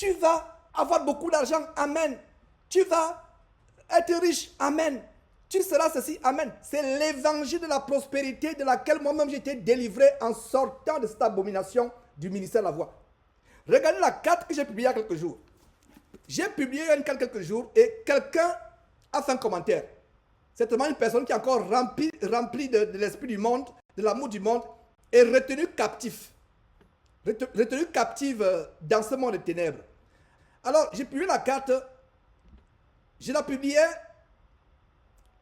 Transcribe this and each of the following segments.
Tu vas avoir beaucoup d'argent. Amen. Tu vas être riche. Amen. Tu seras ceci. Amen. C'est l'évangile de la prospérité de laquelle moi-même j'ai été délivré en sortant de cette abomination du ministère de la voix. Regardez la carte que j'ai publiée il y a quelques jours. J'ai publié une carte quelques jours et quelqu'un a fait un commentaire. C'est tellement une personne qui est encore remplie de l'esprit du monde, de l'amour du monde, et retenue captive. Retenue captive dans ce monde de ténèbres. Alors, j'ai publié la carte. Je la publiais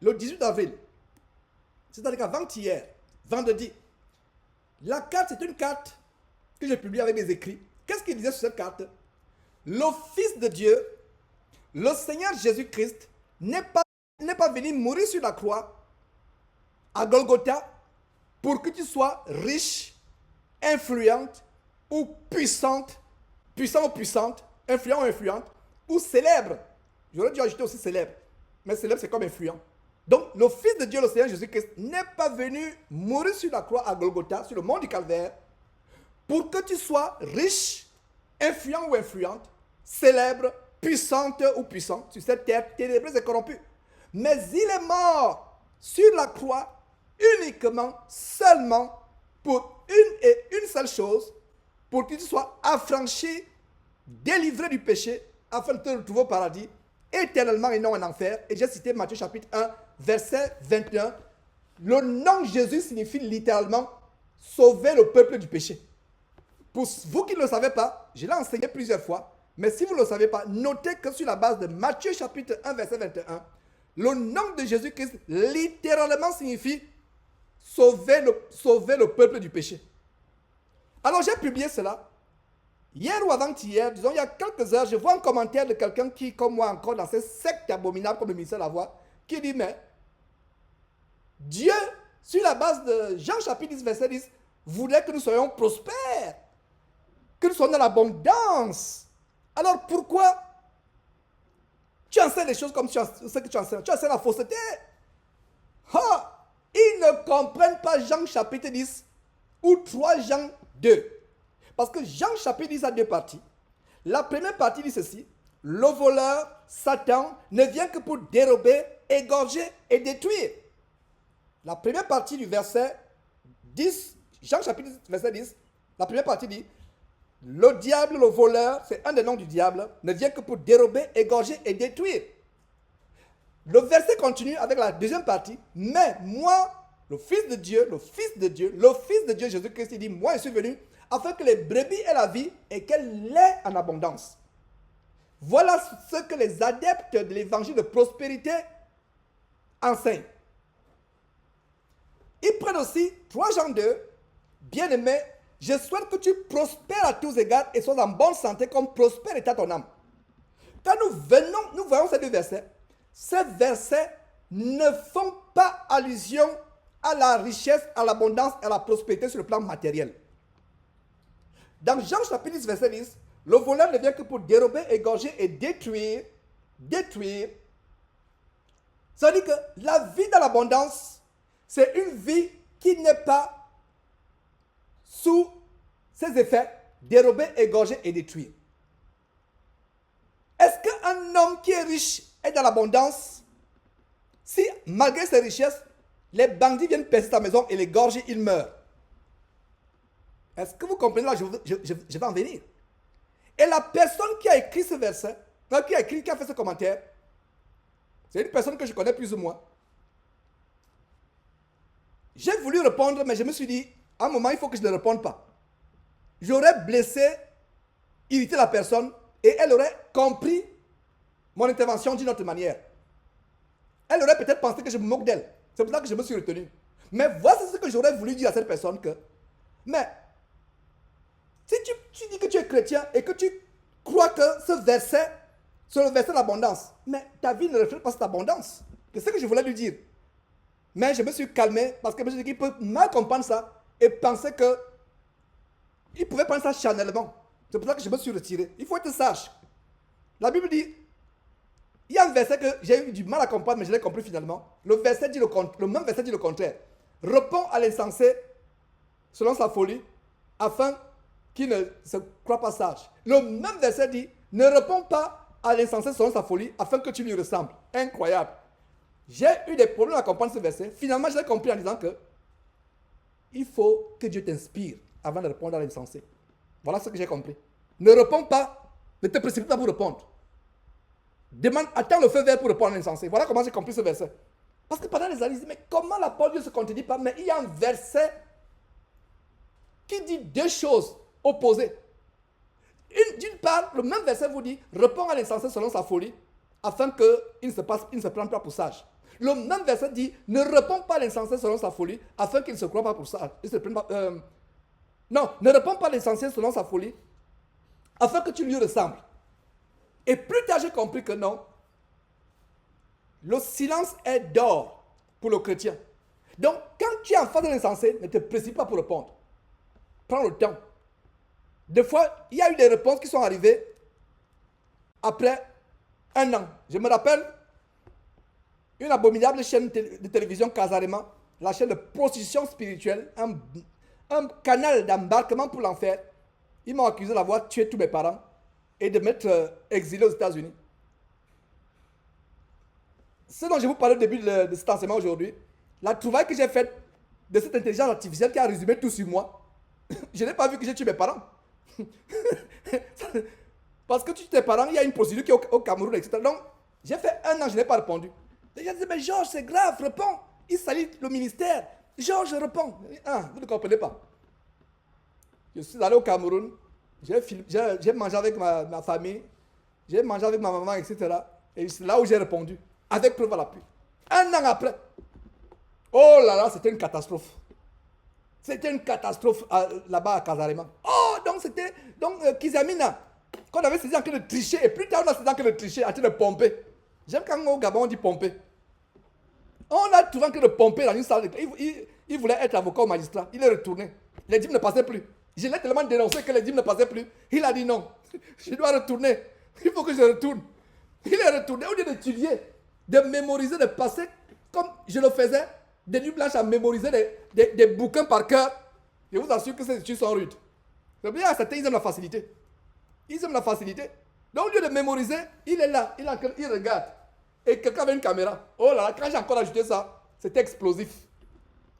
le 18 avril. C'est-à-dire qu'avant-hier, vendredi. La carte, c'est une carte que j'ai publiée avec des écrits. Qu'est-ce qu'il disait sur cette carte? Le Fils de Dieu, le Seigneur Jésus-Christ, n'est pas venu mourir sur la croix à Golgotha pour que tu sois riche, influente ou puissante, puissant ou puissante, influent ou influente, ou célèbre. J'aurais dû ajouter aussi célèbre, mais célèbre c'est comme influent. Donc le Fils de Dieu, le Seigneur Jésus-Christ, n'est pas venu mourir sur la croix à Golgotha, sur le mont du Calvaire, pour que tu sois riche, influent ou influente, célèbre, puissante ou puissante sur cette terre ténébreuse et corrompue. Mais il est mort sur la croix uniquement, seulement, pour une seule chose, pour que tu sois affranchi, délivré du péché, afin de te retrouver au paradis, éternellement et non en enfer. Et j'ai cité Matthieu chapitre 1, verset 21. Le nom Jésus signifie littéralement sauver le peuple du péché. Pour vous qui ne le savez pas, je l'ai enseigné plusieurs fois, mais si vous ne le savez pas, notez que sur la base de Matthieu chapitre 1, verset 21, le nom de Jésus-Christ littéralement signifie sauver le peuple du péché. Alors j'ai publié cela. Hier ou avant-hier, disons il y a quelques heures, je vois un commentaire de quelqu'un qui, comme moi encore, dans cette secte abominable comme le ministère de la voix, qui dit, mais Dieu, sur la base de Jean chapitre 10, verset 10, voulait que nous soyons prospères, que nous soyons dans l'abondance. Alors pourquoi tu enseignes les choses comme ce que tu enseignes? Tu enseignes la fausseté. Ils ne comprennent pas Jean chapitre 10 ou 3 Jean 2. Parce que Jean chapitre 10 a deux parties. La première partie dit ceci: le voleur, Satan, ne vient que pour dérober, égorger et détruire. La première partie du verset 10, Jean chapitre 10, verset 10, la première partie dit: le diable, le voleur, c'est un des noms du diable, ne vient que pour dérober, égorger et détruire. Le verset continue avec la deuxième partie: mais moi, le Fils de Dieu, Jésus-Christ, il dit: moi, je suis venu afin que les brebis aient la vie et qu'elle l'ait en abondance. Voilà ce que les adeptes de l'évangile de prospérité enseignent. Ils prennent aussi 3 Jean 2, bien-aimé, je souhaite que tu prospères à tous égards et sois en bonne santé comme prospère est ton âme. Quand nous voyons ces deux versets, ces versets ne font pas allusion à la richesse, à l'abondance, à la prospérité sur le plan matériel. Dans Jean chapitre 10, verset 10, le voleur ne vient que pour dérober, égorger et détruire. Ça veut dire que la vie dans l'abondance, c'est une vie qui n'est pas sous ses effets, dérober, égorger et détruire. Est-ce qu'un homme qui est riche est dans l'abondance si, malgré ses richesses, les bandits viennent percer sa maison et l'égorger, il meurt? Est-ce que vous comprenez là? Je vais en venir. Et la personne qui a écrit ce verset, qui a fait ce commentaire, c'est une personne que je connais plus ou moins. J'ai voulu répondre, mais je me suis dit, à un moment, il faut que je ne réponde pas. J'aurais blessé, irrité la personne, et elle aurait compris mon intervention d'une autre manière. Elle aurait peut-être pensé que je me moque d'elle. C'est pour ça que je me suis retenu. Mais voici ce que j'aurais voulu dire à cette personne que, mais, si tu dis que tu es chrétien et que tu crois que ce verset, c'est le verset de l'abondance, mais ta vie ne reflète pas cette abondance. C'est ce que je voulais lui dire. Mais je me suis calmé parce que je me suis dit qu'il peut mal comprendre ça et penser que il pouvait prendre ça charnellement. C'est pour ça que je me suis retiré. Il faut être sage. La Bible dit, il y a un verset que j'ai eu du mal à comprendre, mais je l'ai compris finalement. Le même verset dit le contraire. Réponds à l'insensé selon sa folie, afin qu'il ne se croit pas sage. Le même verset dit, ne réponds pas à l'insensé selon sa folie afin que tu lui ressembles. Incroyable. J'ai eu des problèmes à comprendre ce verset. Finalement, j'ai compris en disant que il faut que Dieu t'inspire avant de répondre à l'insensé. Voilà ce que j'ai compris. Ne réponds pas, ne te précipite pas pour répondre. Demande, attends le feu vert pour répondre à l'insensé. Voilà comment j'ai compris ce verset. Parce que pendant les années, je dis, mais comment la parole de Dieu se contredit pas? Mais il y a un verset qui dit deux choses opposées. D'une part, le même verset vous dit, réponds à l'insensé selon sa folie, afin qu'il ne se prenne pas pour sage. Le même verset dit, ne réponds pas à l'insensé selon sa folie, afin qu'il ne se croie pas pour sage. Non, ne réponds pas à l'insensé selon sa folie, afin que tu lui ressembles. Et plus tard, j'ai compris que non. Le silence est d'or pour le chrétien. Donc, quand tu es en face de l'insensé, ne te précipite pas pour répondre. Prends le temps. Des fois, il y a eu des réponses qui sont arrivées après un an. Je me rappelle une abominable chaîne de télévision Casarema, la chaîne de prostitution spirituelle, un canal d'embarquement pour l'enfer. Ils m'ont accusé d'avoir tué tous mes parents et de m'être exilé aux États-Unis. Ce dont je vous parlais au début de cet enseignement aujourd'hui, la trouvaille que j'ai faite de cette intelligence artificielle qui a résumé tout sur moi, je n'ai pas vu que j'ai tué mes parents. Parce que tu tues tes parents, il y a une procédure qui est au Cameroun, etc. Donc, j'ai fait un an, je n'ai pas répondu. Les gens disaient, mais Georges, c'est grave, réponds. Il salit le ministère. Georges, réponds. Ah, vous ne comprenez pas. Je suis allé au Cameroun, j'ai mangé avec ma famille, j'ai mangé avec ma maman, etc. Et c'est là où j'ai répondu, avec preuve à l'appui. Un an après, oh là là, c'était une catastrophe. C'était une catastrophe là-bas à Casarema. Oh, donc c'était, Kizamina, qu'on avait saisi en train de tricher, et plus tard on a saisi en train de tricher, en train de pomper. J'aime quand au Gabon on dit pomper. On a trouvé en train de pomper dans une salle. Il voulait être avocat ou magistrat. Il est retourné. Les dîmes ne passaient plus. Je l'ai tellement dénoncé que les dîmes ne passaient plus. Il a dit non. Je dois retourner. Il faut que je retourne. Il est retourné. Au lieu d'étudier, de mémoriser, de passer comme je le faisais, des nuits blanches à mémoriser des bouquins par cœur. Je vous assure que ces études sont rudes. C'est bien, certains, ils aiment la facilité. Ils aiment la facilité. Donc, au lieu de mémoriser, il est là, il regarde. Et quelqu'un avait une caméra. Oh là là, quand j'ai encore ajouté ça, c'était explosif.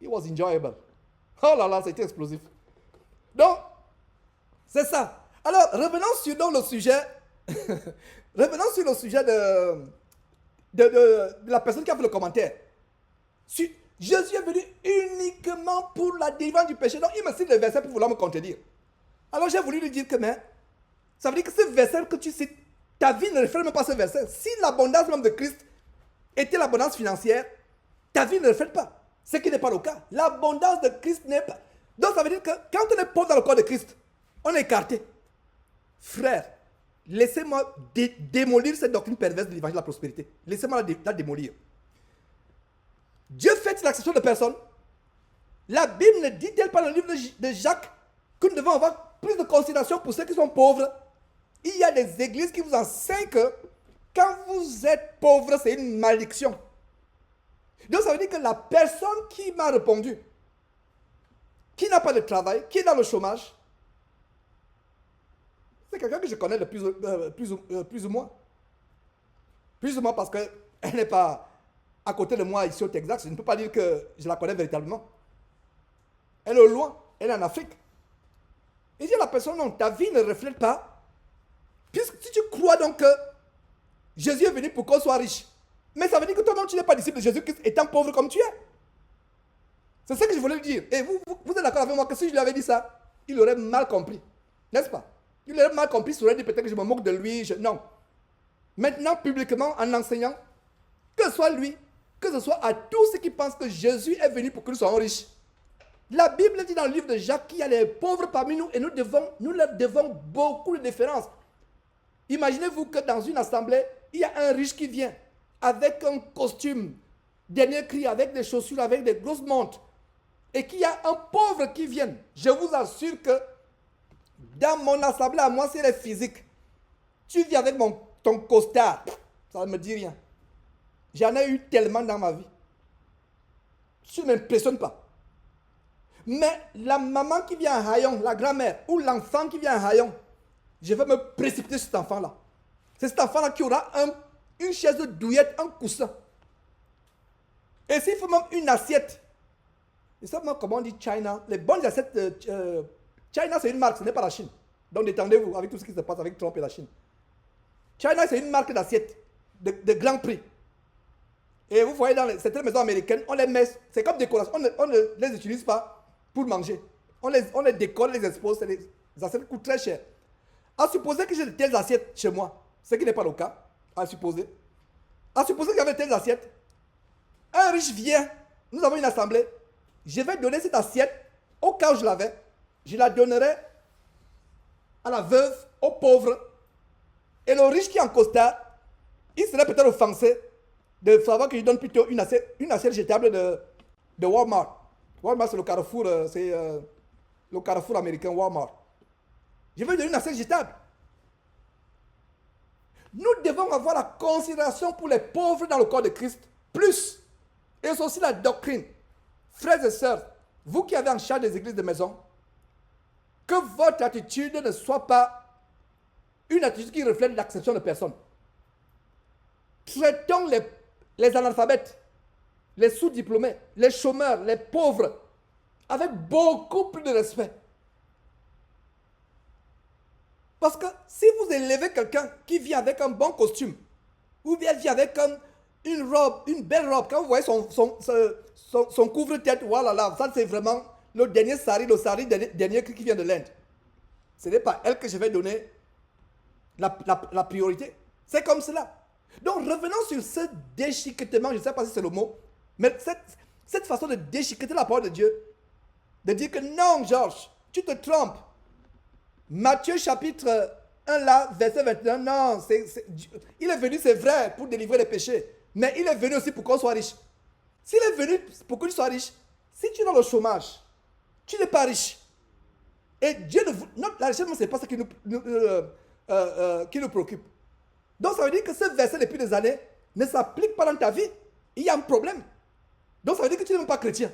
It was enjoyable. Oh là là, c'était explosif. Donc, c'est ça. Alors, revenons sur donc, le sujet. Revenons sur le sujet de la personne qui a fait le commentaire. Jésus est venu uniquement pour la délivrance du péché. Donc, il me cite le verset pour vouloir me contredire. Alors, j'ai voulu lui dire que, mais, ça veut dire que ce verset que tu cites, ta vie ne reflète même pas ce verset. Si l'abondance même de Christ était l'abondance financière, ta vie ne reflète pas. Ce qui n'est pas le cas. L'abondance de Christ n'est pas. Donc, ça veut dire que quand on est pauvre dans le corps de Christ, on est écarté. Frère, laissez-moi démolir cette doctrine perverse de l'évangile de la prospérité. Laissez-moi la démolir. Dieu fait l'acception de personne. La Bible ne dit-elle pas dans le livre de Jacques que nous devons avoir plus de considération pour ceux qui sont pauvres? Il y a des églises qui vous enseignent que quand vous êtes pauvre, c'est une malédiction. Donc ça veut dire que la personne qui m'a répondu, qui n'a pas de travail, qui est dans le chômage, c'est quelqu'un que je connais de plus ou moins. Plus ou moins parce qu'elle n'est pas à côté de moi ici au Texas. Je ne peux pas dire que je la connais véritablement. Elle est au loin, elle est en Afrique. Et dit à la personne, non, ta vie ne reflète pas. Puisque si tu crois donc que Jésus est venu pour qu'on soit riche, mais ça veut dire que toi-même tu n'es pas disciple de Jésus-Christ étant pauvre comme tu es. C'est ce que je voulais lui dire. Et vous êtes d'accord avec moi que si je lui avais dit ça, il aurait mal compris. N'est-ce pas? Il aurait mal compris, il aurait dit peut-être que je me moque de lui. Non. Maintenant, publiquement, en enseignant, que ce soit lui, que ce soit à tous ceux qui pensent que Jésus est venu pour que nous soyons riches. La Bible dit dans le livre de Jacques qu'il y a les pauvres parmi nous et nous leur devons beaucoup de déférence. Imaginez-vous que dans une assemblée, il y a un riche qui vient avec un costume, dernier cri, avec des chaussures, avec des grosses montres, et qu'il y a un pauvre qui vient. Je vous assure que dans mon assemblée, à moi, c'est les physiques. Tu viens avec ton costard, ça ne me dit rien. J'en ai eu tellement dans ma vie. Ça ne m'impressionne pas. Mais la maman qui vient à Hayon, la grand-mère, ou l'enfant qui vient à Hayon, je vais me précipiter sur cet enfant-là. C'est cet enfant-là qui aura une chaise de douillette, un coussin. Et s'il faut même une assiette, je ne sais pas comment on dit China, les bonnes assiettes, China c'est une marque, ce n'est pas la Chine. Donc détendez-vous avec tout ce qui se passe avec Trump et la Chine. China c'est une marque d'assiettes de grand prix. Et vous voyez dans certaines maisons américaines, on les met, c'est comme décoration, on ne les utilise pas pour manger. On les décore, les expose, les assiettes coûtent très cher. À supposer que j'ai de telles assiettes chez moi, ce qui n'est pas le cas, à supposer qu'il y avait de telles assiettes, un riche vient, nous avons une assemblée, je vais donner cette assiette, au cas où je l'avais, je la donnerai à la veuve, aux pauvres, et le riche qui est en costard, il serait peut-être offensé de savoir que je donne plutôt une assiette jetable de Walmart. Walmart, c'est le carrefour, le carrefour américain Walmart. Je vais donner une assiette jetable. Nous devons avoir la considération pour les pauvres dans le corps de Christ, plus. Et c'est aussi la doctrine. Frères et sœurs, vous qui avez en charge des églises de maison, que votre attitude ne soit pas une attitude qui reflète l'acception de personnes. Traitons les analphabètes, les sous-diplômés, les chômeurs, les pauvres, avec beaucoup plus de respect. Parce que si vous élevez quelqu'un qui vient avec un bon costume, ou bien vient avec une robe, une belle robe, quand vous voyez son couvre-tête, voilà là, ça c'est vraiment le dernier sari, dernier qui vient de l'Inde. Ce n'est pas elle que je vais donner la priorité. C'est comme cela. Donc revenons sur ce déchiquetement, je ne sais pas si c'est le mot, mais cette façon de déchiqueter la parole de Dieu, de dire que non, Georges, tu te trompes. Matthieu chapitre 1 là, verset 21, non, il est venu, c'est vrai, pour délivrer les péchés, mais il est venu aussi pour qu'on soit riche. S'il est venu pour que tu sois riche, si tu es dans le chômage, tu n'es pas riche. Et Dieu la richesse, ce n'est pas ça qui nous préoccupe. Donc ça veut dire que ce verset depuis des années ne s'applique pas dans ta vie. Il y a un problème. Donc ça veut dire que tu n'es même pas chrétien.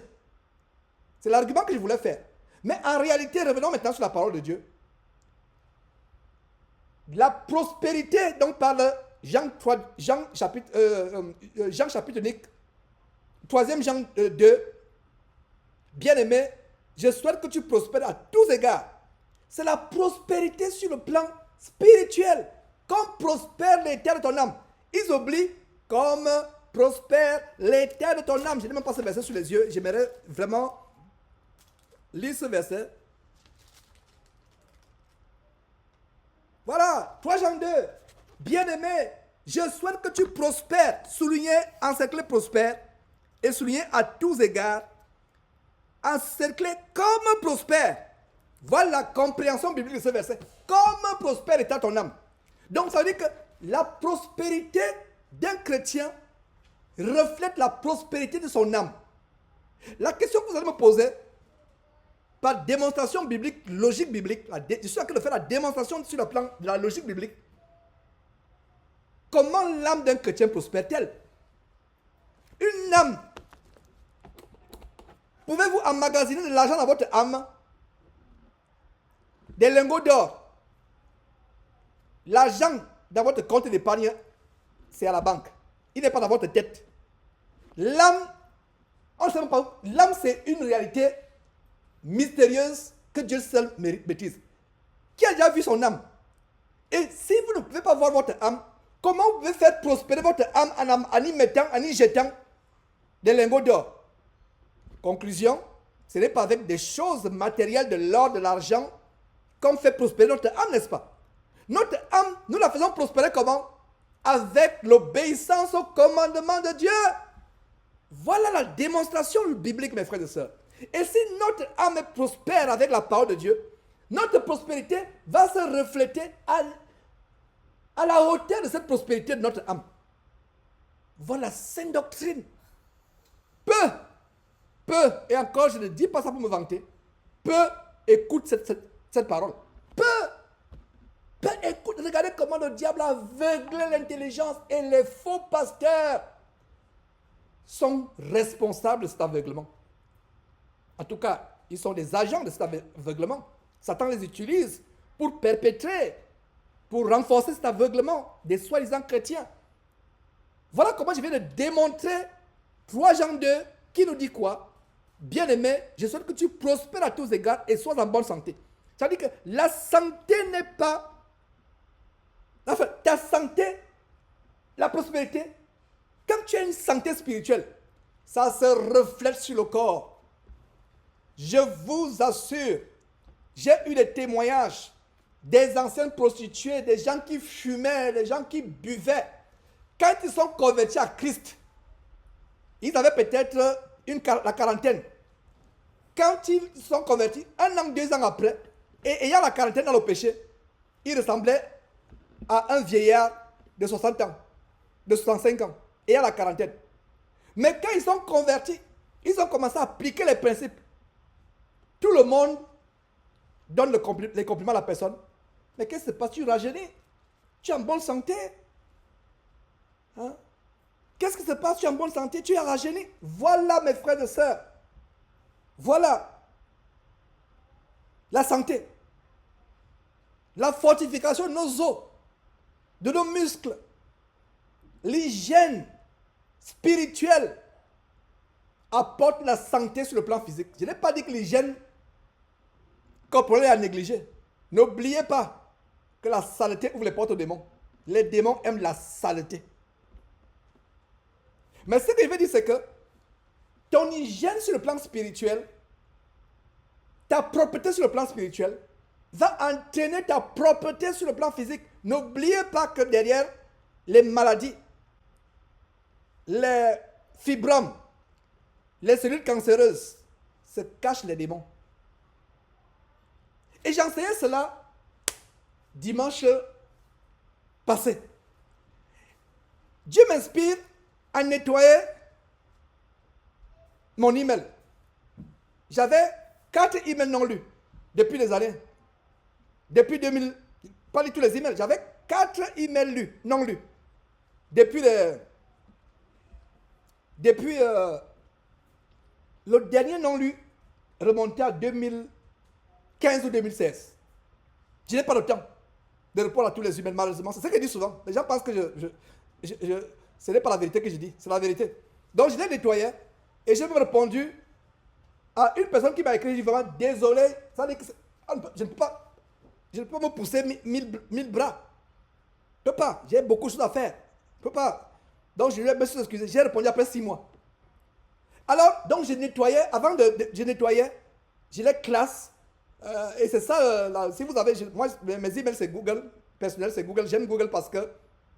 C'est l'argument que je voulais faire. Mais en réalité, revenons maintenant sur la parole de Dieu. La prospérité dont parle Jean chapitre unique, 3e Jean 2, bien-aimé, je souhaite que tu prospères à tous égards. C'est la prospérité sur le plan spirituel. Comme prospère l'état de ton âme. Ils oublient comme prospère l'état de ton âme. Je n'ai même pas ce verset sous les yeux. J'aimerais vraiment lire ce verset. Voilà, 3 Jean 2. Bien-aimé, je souhaite que tu prospères. Souligner, encercler prospère. Et souligner à tous égards. Encercler comme prospère. Voilà la compréhension biblique de ce verset. Comme prospère l'état de ton âme. Donc ça veut dire que la prospérité d'un chrétien reflète la prospérité de son âme. La question que vous allez me poser, par démonstration biblique, logique biblique, je suis en train de faire la démonstration sur le plan de la logique biblique. Comment l'âme d'un chrétien prospère-t-elle? Une âme. Pouvez-vous emmagasiner de l'argent dans votre âme? Des lingots d'or. L'argent dans votre compte d'épargne, c'est à la banque. Il n'est pas dans votre tête. L'âme, on ne sait même pas. L'âme, c'est une réalité mystérieuse que Dieu seul maîtrise. Qui a déjà vu son âme? Et si vous ne pouvez pas voir votre âme, comment vous pouvez faire prospérer votre âme en y jetant des lingots d'or? Conclusion, ce n'est pas avec des choses matérielles de l'or, de l'argent, qu'on fait prospérer notre âme, n'est-ce pas? Notre âme, nous la faisons prospérer comment? Avec l'obéissance au commandement de Dieu. Voilà la démonstration biblique, mes frères et sœurs. Et si notre âme prospère avec la parole de Dieu, notre prospérité va se refléter à la hauteur de cette prospérité de notre âme. Voilà la sainte doctrine. Peu, et encore je ne dis pas ça pour me vanter, peu écoute cette parole. Peu écoute, regardez comment le diable a aveuglé l'intelligence et les faux pasteurs sont responsables de cet aveuglement. En tout cas, ils sont des agents de cet aveuglement. Satan les utilise pour perpétrer pour renforcer cet aveuglement des soi-disant chrétiens. Voilà comment je viens de démontrer 3 Jean 2 qui nous dit quoi? Bien-aimé, je souhaite que tu prospères à tous égards et sois en bonne santé. C'est-à-dire que la santé n'est pas... Enfin, ta santé, la prospérité, quand tu as une santé spirituelle, ça se reflète sur le corps. Je vous assure, j'ai eu des témoignages des anciennes prostituées, des gens qui fumaient, des gens qui buvaient. Quand ils sont convertis à Christ, ils avaient peut-être la quarantaine. Quand ils sont convertis, 1 an, 2 ans après, et ayant la quarantaine dans le péché, ils ressemblaient à un vieillard de 60 ans, de 65 ans, ayant la quarantaine. Mais quand ils sont convertis, ils ont commencé à appliquer les principes. Tout le monde donne les compliments à la personne. Mais qu'est-ce qui se passe? Tu rajeunis. Tu es en bonne santé. Hein? Qu'est-ce qui se passe? Tu es en bonne santé. Tu es rajeuni. Voilà, mes frères et sœurs. Voilà. La santé. La fortification de nos os. De nos muscles. L'hygiène spirituelle apporte la santé sur le plan physique. Je n'ai pas dit que l'hygiène corporelle est à négliger. N'oubliez pas que la saleté ouvre les portes aux démons. Les démons aiment la saleté. Mais ce que je veux dire, c'est que ton hygiène sur le plan spirituel, ta propreté sur le plan spirituel, va entraîner ta propreté sur le plan physique. N'oubliez pas que derrière les maladies, les fibromes, les cellules cancéreuses, se cachent les démons. Et j'enseignais cela dimanche passé. Dieu m'inspire à nettoyer mon email. J'avais 4 emails non lus depuis des années. Depuis 2000, pas du tous les emails, j'avais 4 emails lus, non lus. Depuis le dernier non lu remontait à 2015 ou 2016. Je n'ai pas le temps de répondre à tous les emails, malheureusement. C'est ce que je dis souvent. Les gens pensent que ce n'est pas la vérité que je dis, c'est la vérité. Donc je l'ai nettoyé et j'ai même répondu à une personne qui m'a écrit, je dis vraiment désolé, ça dit que je ne peux pas me pousser 1000 bras. Je ne peux pas, j'ai beaucoup de choses à faire. Je ne peux pas. Donc je lui ai excusé, j'ai répondu après 6 mois. Alors, donc je nettoyais, je nettoyais, je les classe. Et c'est ça, là, si vous avez, moi, mes emails c'est Google, personnel c'est Google, j'aime Google parce que,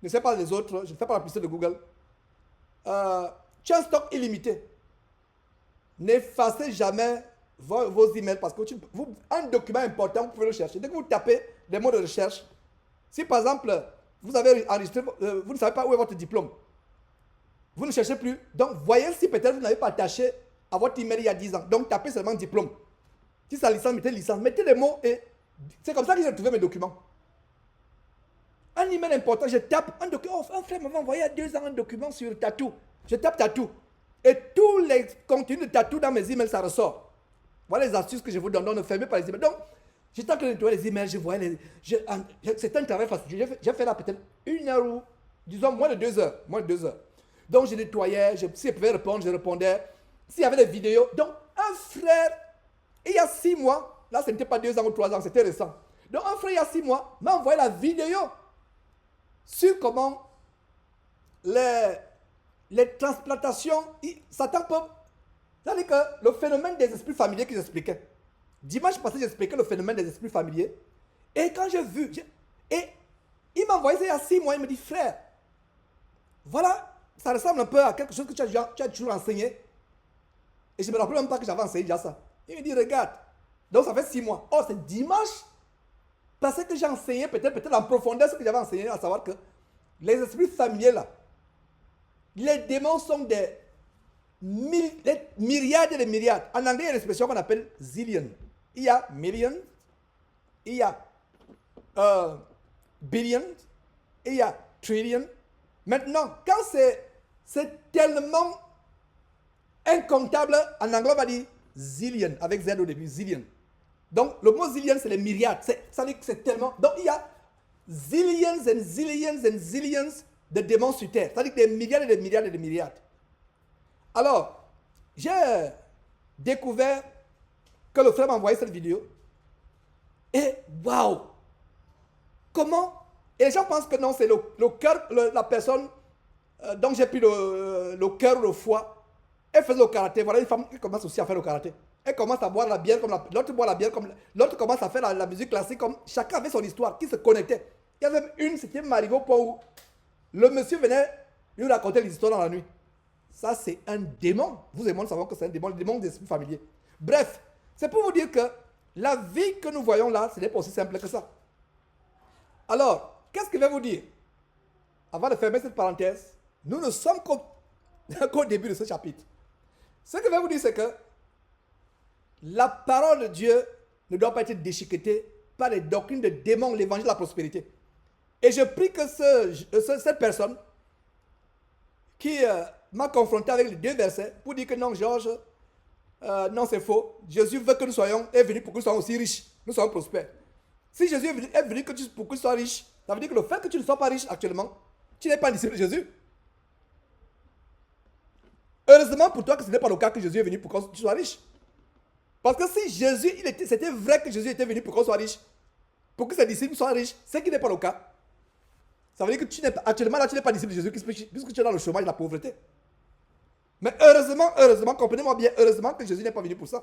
je ne sais pas les autres, je ne fais pas la publicité de Google. Tu as un stock illimité. N'effacez jamais vos emails parce que un document important, vous pouvez le chercher. Dès que vous tapez des mots de recherche, si par exemple, vous avez enregistré, vous ne savez pas où est votre diplôme, vous ne cherchez plus. Donc, voyez si peut-être vous n'avez pas attaché à votre email il y a 10 ans. Donc, tapez seulement diplôme. Si c'est licence, mettez licence. Mettez les mots et c'est comme ça que j'ai trouvé mes documents. Un email important, je tape un document. Oh, un frère m'avait envoyé il y a 2 ans un document sur le tatou. Je tape tatou. Et tous les contenus de tatou dans mes emails, ça ressort. Voilà les astuces que je vous donne. Donc, ne fermez pas les emails. Donc, j'étais en train de nettoyer les emails, je voyais c'est un travail facile. J'ai fait là peut-être 1 heure ou, disons, moins de 2 heures. Moins de 2 heures. Donc, je nettoyais. Si je pouvais répondre, je répondais. S'il y avait des vidéos. Donc, un frère, il y a 6 mois, là, ce n'était pas 2 ans ou 3 ans, c'était récent. Donc, un frère, il y a 6 mois, m'a envoyé la vidéo sur comment les transplantations, Satan peut... C'est-à-dire que le phénomène des esprits familiers que j'expliquais. Dimanche passé, j'expliquais le phénomène des esprits familiers. Et quand j'ai vu... Et il m'a envoyé ça il y a 6 mois, il me dit, frère, voilà, ça ressemble un peu à quelque chose que tu as toujours enseigné. Et je ne me rappelle même pas que j'avais enseigné déjà ça. Il me dit, regarde. Donc ça fait 6 mois. Oh, c'est dimanche. Parce que j'ai enseigné peut-être en profondeur ce que j'avais enseigné, à savoir que les esprits familiers là, les démons sont des myriades et des myriades. En anglais, il y a une expression qu'on appelle zillion. Il y a million, il y a billion, et il y a trillion. Maintenant, quand c'est tellement incomptable, en anglais on va dire zillion, avec Z au début, zillion. Donc le mot zillion c'est les myriades, ça veut dire que c'est tellement... Donc il y a zillions and zillions and zillions de démons sur terre. C'est-à-dire des milliards et des milliards et des milliards. Alors, j'ai découvert que le frère m'a envoyé cette vidéo. Et waouh! Comment? Et les gens pensent que non, c'est le cœur, la personne dont j'ai pris le cœur, le foie. Elle faisait le karaté. Voilà une femme qui commence aussi à faire le karaté. Elle commence à boire la bière comme l'autre boit la bière comme l'autre commence à faire la musique classique comme chacun avait son histoire qui se connectait. Il y avait même une, c'était m'arrivé au point où le monsieur venait lui raconter les histoires dans la nuit. Ça, c'est un démon. Vous et moi, nous savons que c'est un démon, le démon d'esprit familier. Bref, c'est pour vous dire que la vie que nous voyons là, ce n'est pas aussi simple que ça. Alors, qu'est-ce que je vais vous dire? Avant de fermer cette parenthèse, nous ne sommes qu'au début de ce chapitre. Ce que je vais vous dire, c'est que la parole de Dieu ne doit pas être déchiquetée par les doctrines de démons, l'évangile de la prospérité. Et je prie que cette personne qui m'a confronté avec les deux versets pour dire que non, Georges, non, c'est faux. Jésus veut que nous soyons, est venu pour que nous soyons aussi riches, nous soyons prospères. Si Jésus est venu pour que tu sois riche, ça veut dire que le fait que tu ne sois pas riche actuellement, tu n'es pas un disciple de Jésus. Heureusement pour toi que ce n'est pas le cas que Jésus est venu pour que tu sois riche. Parce que si Jésus, c'était vrai que Jésus était venu pour qu'on soit riche, pour que ses disciples soient riches, c'est qui n'est pas le cas. Ça veut dire que actuellement là, tu n'es pas disciple de Jésus puisque tu es dans le chômage, la pauvreté. Mais heureusement, comprenez-moi bien, heureusement que Jésus n'est pas venu pour ça.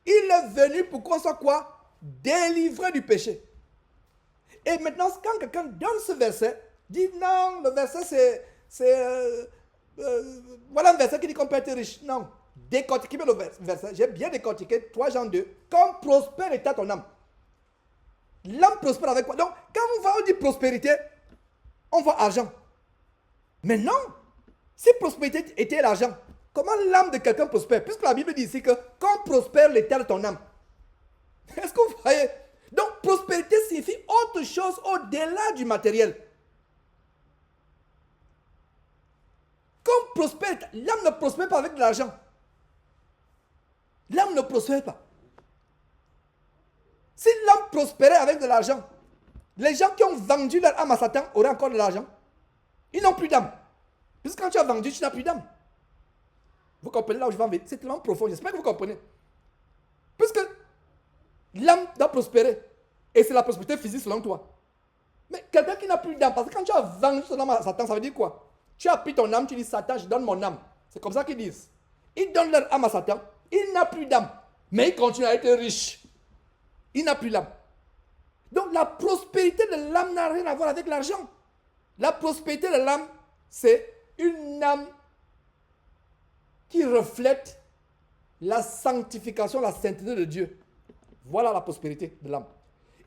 Il est venu pour qu'on soit quoi? Délivré du péché. Et maintenant, quand quelqu'un donne ce verset, dit non, le verset voilà un verset qui dit qu'on peut être riche. Non, décortiquez le verset. J'ai bien décortiqué 3 Jean 2. Comme prospère était ton âme. L'âme prospère avec quoi? Donc, quand on dit prospérité, on voit argent. Mais non, si prospérité était l'argent, comment l'âme de quelqu'un prospère? Puisque la Bible dit ici que quand prospère l'état de ton âme. Est-ce que vous voyez? Donc, prospérité signifie autre chose au-delà du matériel. Comme prospère, l'âme ne prospère pas avec de l'argent. L'âme ne prospère pas. Si l'âme prospérait avec de l'argent, les gens qui ont vendu leur âme à Satan auraient encore de l'argent. Ils n'ont plus d'âme. Puisque quand tu as vendu, tu n'as plus d'âme. Vous comprenez là où je vais en venir? C'est tellement profond. J'espère que vous comprenez. Puisque l'âme doit prospérer. Et c'est la prospérité physique selon toi. Mais quelqu'un qui n'a plus d'âme, parce que quand tu as vendu ton âme à Satan, ça veut dire quoi? Tu as pris ton âme, tu dis Satan, je donne mon âme. C'est comme ça qu'ils disent. Ils donnent leur âme à Satan. Il n'a plus d'âme. Mais il continue à être riche. Il n'a plus l'âme. Donc la prospérité de l'âme n'a rien à voir avec l'argent. La prospérité de l'âme, c'est une âme qui reflète la sanctification, la sainteté de Dieu. Voilà la prospérité de l'âme.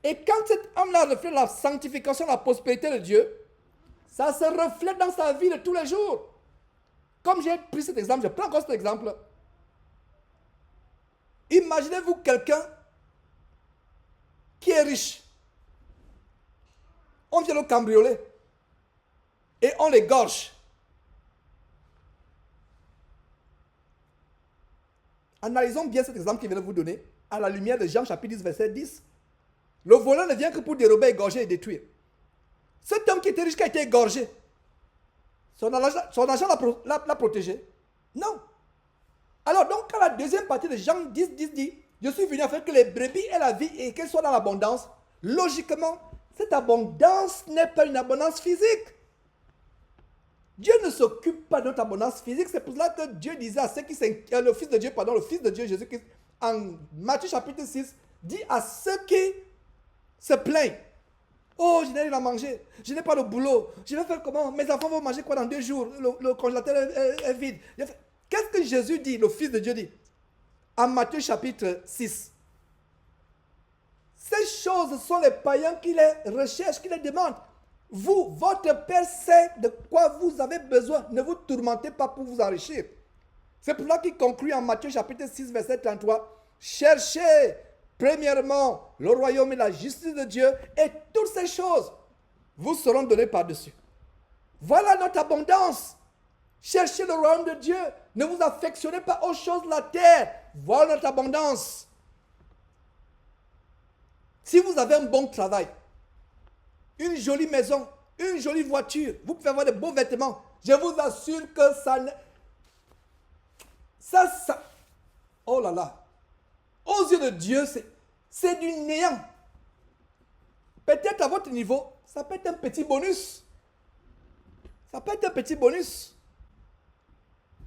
Et quand cette âme-là reflète la sanctification, la prospérité de Dieu, ça se reflète dans sa vie de tous les jours. Comme j'ai pris cet exemple, je prends encore cet exemple. Imaginez-vous quelqu'un qui est riche. On vient le cambrioler et on l'égorge. Analysons bien cet exemple que je viens de vous donner à la lumière de Jean chapitre 10, verset 10. Le voleur ne vient que pour dérober, égorger et détruire. Cet homme qui était riche, qui a été égorgé, son argent l'a protégé? Non. Alors donc, quand la deuxième partie de Jean 10 dit, je suis venu afin que les brebis aient la vie et qu'elles soient dans l'abondance, logiquement, cette abondance n'est pas une abondance physique. Dieu ne s'occupe pas de notre abondance physique. C'est pour cela que Dieu disait à ceux qui le Fils de Dieu, Jésus-Christ, en Matthieu chapitre 6, dit à ceux qui se plaignent, oh, je n'ai rien à manger, je n'ai pas de boulot, je vais faire comment? Mes enfants vont manger quoi dans 2 jours? Le congélateur est vide. Qu'est-ce que Jésus dit, le Fils de Dieu dit? En Matthieu chapitre 6. Ces choses sont les païens qui les recherchent, qui les demandent. Vous, votre Père sait de quoi vous avez besoin. Ne vous tourmentez pas pour vous enrichir. C'est pour cela qu'il conclut en Matthieu chapitre 6, verset 33. Cherchez premièrement le royaume et la justice de Dieu et toutes ces choses vous seront données par-dessus. Voilà notre abondance. Cherchez le royaume de Dieu. Ne vous affectionnez pas aux choses de la terre. Voilà notre abondance. Si vous avez un bon travail, une jolie maison, une jolie voiture. Vous pouvez avoir de beaux vêtements. Je vous assure que ça, oh là là. Aux yeux de Dieu, c'est du néant. Peut-être à votre niveau, ça peut être un petit bonus. Ça peut être un petit bonus.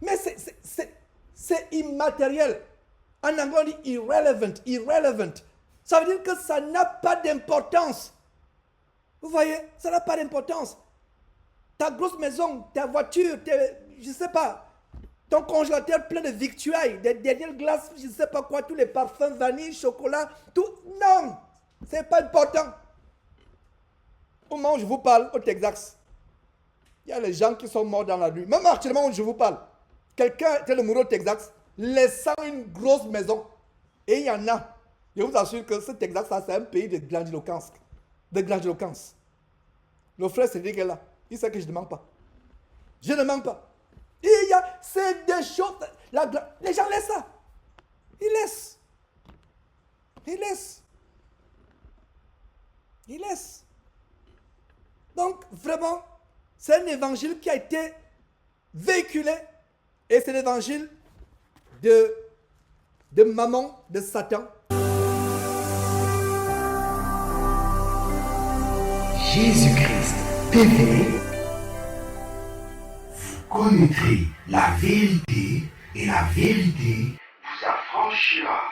Mais c'est immatériel. En anglais, on dit irrelevant, irrelevant. Ça veut dire que ça n'a pas d'importance. Vous voyez, ça n'a pas d'importance. Ta grosse maison, ta voiture, je ne sais pas, ton congélateur plein de victuailles, des dernières glaces, je ne sais pas quoi, tous les parfums, vanille, chocolat, tout. Non, ce n'est pas important. Au moment où je vous parle, au Texas, il y a les gens qui sont morts dans la rue. Même actuellement où je vous parle, quelqu'un était le mourir au Texas, laissant une grosse maison. Et il y en a. Je vous assure que ce Texas, c'est un pays de grandiloquence. De grandiloquence. Le frère Cédric est là. Il sait que je ne manque pas. Je ne manque pas. C'est des choses. Les gens laissent ça. Ils laissent. Ils laissent. Ils laissent. Donc, vraiment, c'est un évangile qui a été véhiculé. Et c'est l'évangile de Mammon, de Satan. Jésus-Christ TV, vous connaîtrez la vérité et la vérité vous affranchira.